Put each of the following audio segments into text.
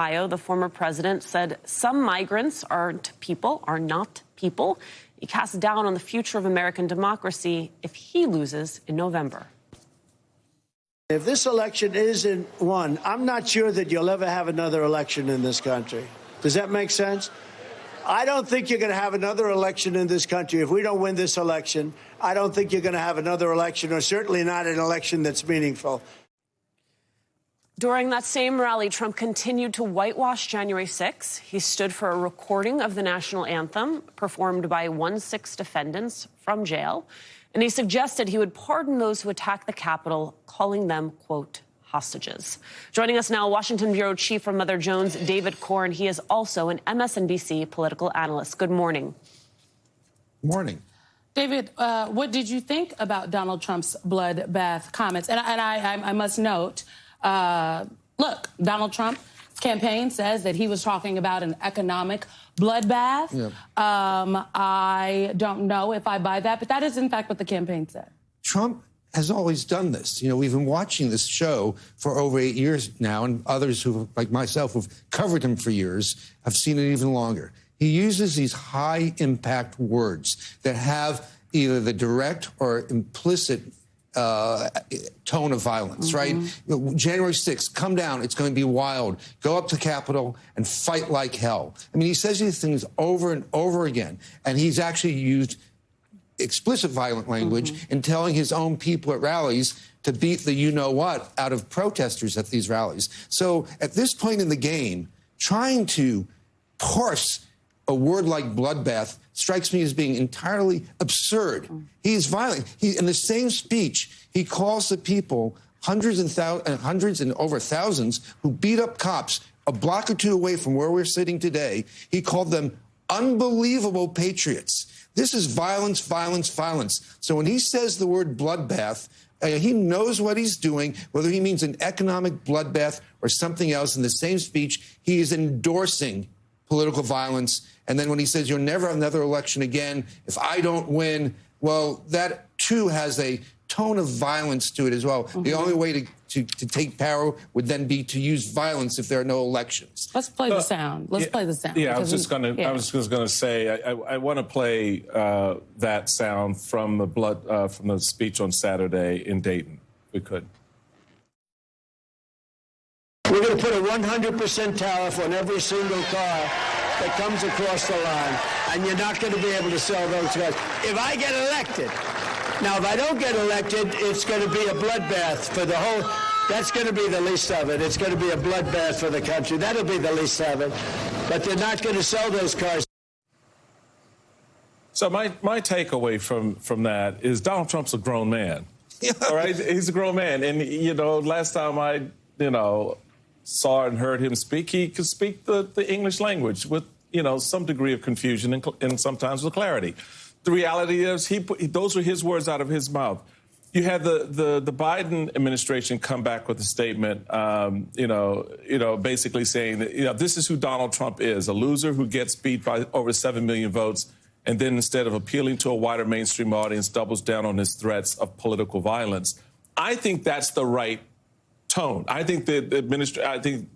Ohio, the former president said some migrants are not people. He cast doubt on the future of American democracy if he loses in November. If this election isn't won, I'm not sure that you'll ever have another election in this country. Does that make sense? I don't think you're going to have another election in this country. If we don't win this election, I don't think you're going to have another election, or certainly not an election that's meaningful. During that same rally, Trump continued to whitewash January 6. He stood for a recording of the national anthem performed by 1-6 defendants from jail. And he suggested he would pardon those who attacked the Capitol, calling them, quote, hostages. Joining us now, Washington Bureau Chief from Mother Jones, David Corn. He is also an MSNBC political analyst. Good morning. Morning. David, what did you think about Donald Trump's bloodbath comments? And I must note, look, Donald Trump's campaign says that he was talking about an economic bloodbath. Yep. I don't know if I buy that, but that is, in fact, what the campaign said. Trump has always done this. You know, we've been watching this show for over 8 years now, and others who, like myself, who've covered him for years, have seen it even longer. He uses these high-impact words that have either the direct or implicit tone of violence, right? You know, January 6th, come down, it's going to be wild. Go up to Capitol and fight like hell. I mean, he says these things over and over again, and he's actually used explicit violent language in telling his own people at rallies to beat the you-know-what out of protesters at these rallies. So at this point in the game, trying to parse a word like bloodbath strikes me as being entirely absurd. He's violent. In the same speech, he calls the people, hundreds and over thousands, who beat up cops a block or two away from where we're sitting today. He called them unbelievable patriots. This is violence, violence, violence. So when he says the word bloodbath, he knows what he's doing, whether he means an economic bloodbath or something else. In the same speech, he is endorsing political violence. And then when he says, you'll never have another election again if I don't win, well, that too has a tone of violence to it as well. The only way to take power would then be to use violence if there are no elections. Let's play the sound. Let's play the sound. Yeah, I was just going to say, I want to play that sound from the speech on Saturday in Dayton. We could. We're going to put a 100% tariff on every single car that comes across the line, and you're not going to be able to sell those cars. If I get elected, now if I don't get elected, it's going to be a bloodbath for the whole, that's going to be the least of it. It's going to be a bloodbath for the country. That'll be the least of it. But they're not going to sell those cars. So my takeaway from that is Donald Trump's a grown man. All right? He's a grown man. And, you know, last time I, saw and heard him speak, he could speak the English language with, some degree of confusion and sometimes with clarity. The reality is those were his words out of his mouth. You had the Biden administration come back with a statement, basically saying that, this is who Donald Trump is, a loser who gets beat by over 7 million votes, and then instead of appealing to a wider mainstream audience, doubles down on his threats of political violence. I think that's the right tone. I think the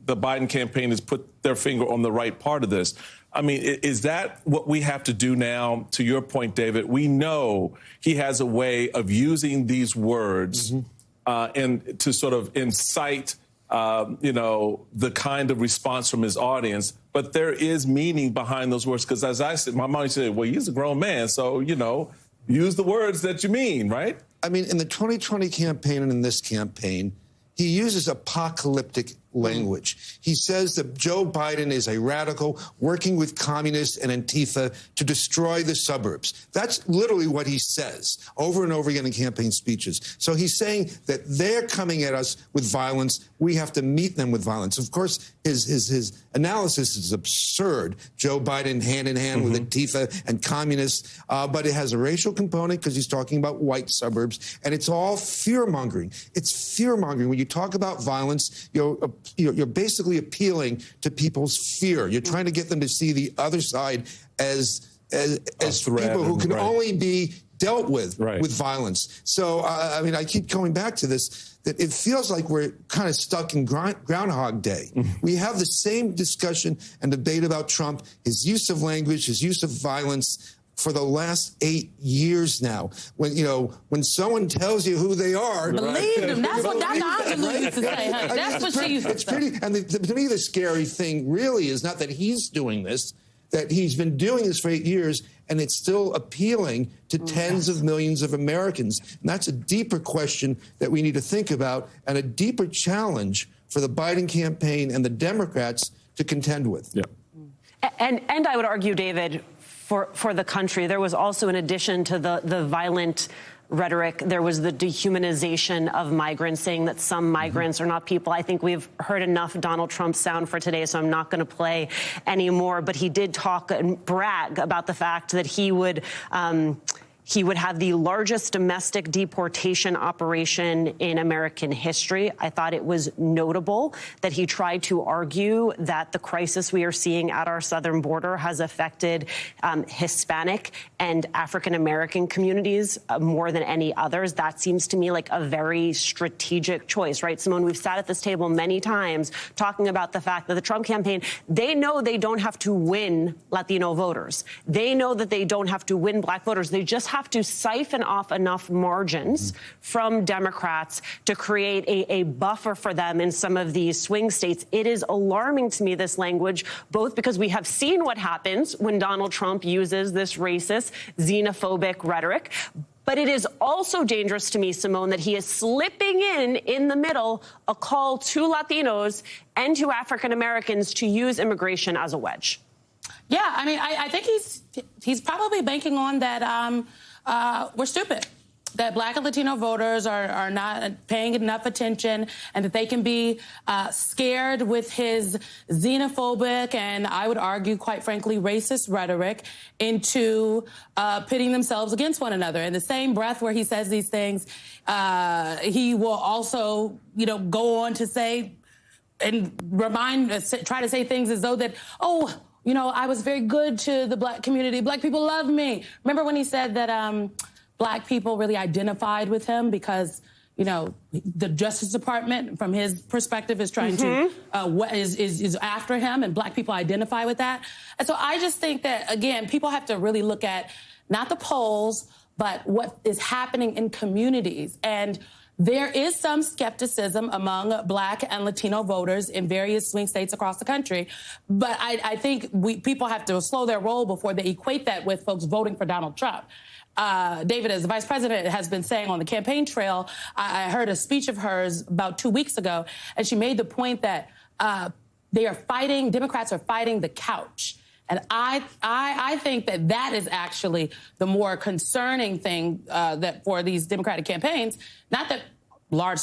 Biden campaign has put their finger on the right part of this. I mean, is that what we have to do now? To your point, David, we know he has a way of using these words and to sort of incite, the kind of response from his audience. But there is meaning behind those words, because as I said, my mom said, well, he's a grown man, so, use the words that you mean, right? I mean, in the 2020 campaign and in this campaign, he uses apocalyptic language. He says that Joe Biden is a radical working with communists and Antifa to destroy the suburbs. That's literally what he says over and over again in campaign speeches. So he's saying that they're coming at us with violence. We have to meet them with violence. Of course, his analysis is absurd. Joe Biden hand in hand with Antifa and communists, but it has a racial component because he's talking about white suburbs, and it's all fear-mongering. It's fear-mongering. When you talk about violence, you're basically appealing to people's fear. You're trying to get them to see the other side as people who can only be dealt with violence. So, I mean, I keep going back to this that it feels like we're kind of stuck in Groundhog Day. We have the same discussion and debate about Trump, his use of language, his use of violence for the last 8 years now. When someone tells you who they are, believe them. That's what Dr. Angelou used to say, honey. That's what she used to say. And to me, the scary thing really is not that he's doing this, that he's been doing this for 8 years, and it's still appealing to tens of millions of Americans. And that's a deeper question that we need to think about, and a deeper challenge for the Biden campaign and the Democrats to contend with. Yeah. And I would argue, David, for the country, there was also, in addition to the violent rhetoric, there was the dehumanization of migrants, saying that some migrants are not people. I think we've heard enough Donald Trump sound for today, so I'm not going to play anymore. But he did talk and brag about the fact that he would have the largest domestic deportation operation in American history. I thought it was notable that he tried to argue that the crisis we are seeing at our southern border has affected Hispanic and African-American communities more than any others. That seems to me like a very strategic choice, right, Simone? We've sat at this table many times talking about the fact that the Trump campaign, they know they don't have to win Latino voters. They know that they don't have to win Black voters. They just have to siphon off enough margins from Democrats to create a buffer for them in some of these swing states. It is alarming to me, this language, both because we have seen what happens when Donald Trump uses this racist, xenophobic rhetoric, but it is also dangerous to me, Simone, that he is slipping in the middle, a call to Latinos and to African Americans to use immigration as a wedge. Yeah, I mean, I think he's probably banking on that we're stupid, that Black and Latino voters are not paying enough attention, and that they can be scared with his xenophobic and, I would argue, quite frankly, racist rhetoric into pitting themselves against one another. In the same breath where he says these things, he will also, go on to say and try to say things as though that, I was very good to the Black community. Black people love me. Remember when he said that Black people really identified with him because, the Justice Department, from his perspective, is trying to is after him, and Black people identify with that. And so I just think that, again, people have to really look at not the polls, but what is happening in communities. And there is some skepticism among Black and Latino voters in various swing states across the country. But I think people have to slow their roll before they equate that with folks voting for Donald Trump. David, as the vice president has been saying on the campaign trail, I heard a speech of hers about 2 weeks ago, and she made the point that Democrats are fighting the couch. And I think that is actually the more concerning thing that for these Democratic campaigns, not that large